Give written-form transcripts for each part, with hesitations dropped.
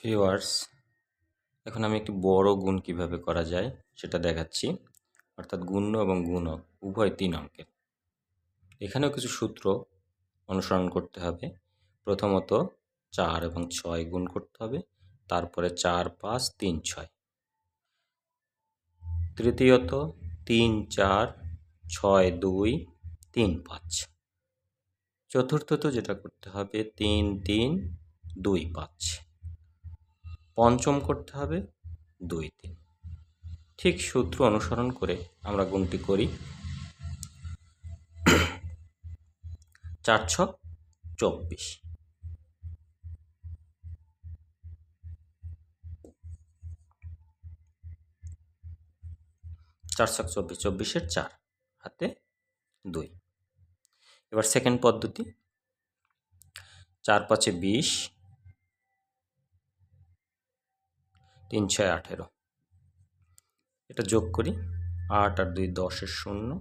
Viewers, এখন আমি একটি বড় গুণ কিভাবে করা যায় সেটা দেখাচ্ছি। অর্থাৎ গুণ্য এবং গুণক উভয় 3 অঙ্কের। এখানেও কিছু সূত্র অনুসরণ করতে হবে। প্রথমত 4 এবং 6 গুণ করতে হবে, তারপরে 4, 5, 3, 6। তৃতীয়ত 3, 4, 6, 2, 3, 5। চতুর্থত যেটা করতে হবে 3, 3, 2, 5। পঞ্চম করতে হবে 2, 3। ঠিক সূত্র অনুসরণ করে আমরা গুণটি করি। 4 ছক 24, 4 ছক 24, 24-এর 4 হাতে 2। এবার সেকেন্ড পদ্ধতি, 4 5-এ 20, 3 6 18। এটা যোগ করি। 8 আর 2 10-এর 0,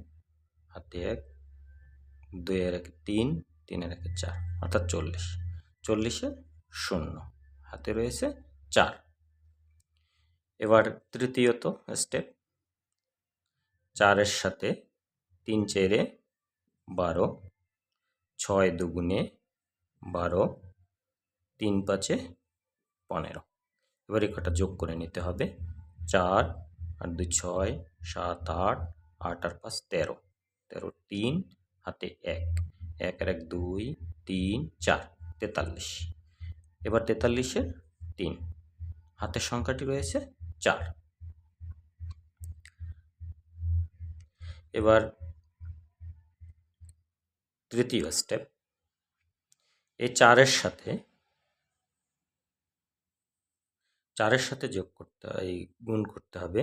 হাতে 1, 2 এর 1 3, 3 এর 1 4, অর্থাৎ 40। 40-এ 0, হাতে রয়েছে 4। এবার তৃতীয়ত স্টেপ, 4 এর সাথে 3 4-এ 12, 6 2-গুণে 12, 3 5-এ 15। এবার এই কটা যোগ করে নিতে হবে। 4 আর 2 6, 7 8, 8 আর 5 13, 13 3, হাতে 1, 1 আর 1 2, 3 4, 43। এবার 43-এর 3, হাতের সংখ্যাটি রয়েছে 4। এবার তৃতীয় স্টেপ, এই 4 এর সাথে যোগ করতে এই গুণ করতে হবে।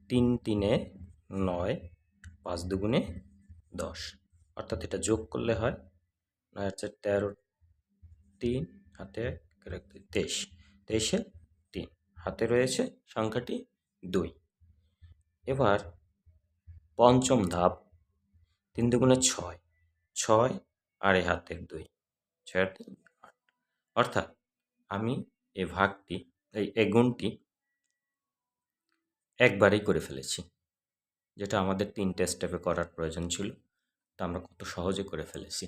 3 3-এ 9, 5 2-গুণে 10, অর্থাৎ এটা যোগ করলে হয় 9 আর 4 13, 3 হাতে 1 23, 23-এ 3, হাতে রয়েছে সংখ্যাটি 2। এবার পঞ্চম ধাপ, 3 2-গুণে 6, 6 আর এই হাতের 2, 6 আর 3 8। অর্থাৎ আমি এই গুণটি একবারেই করে ফেলেছি, যেটা আমাদের 3টে স্টেপে করার প্রয়োজন ছিল। তা আমরা কত সহজে করে ফেলেছি।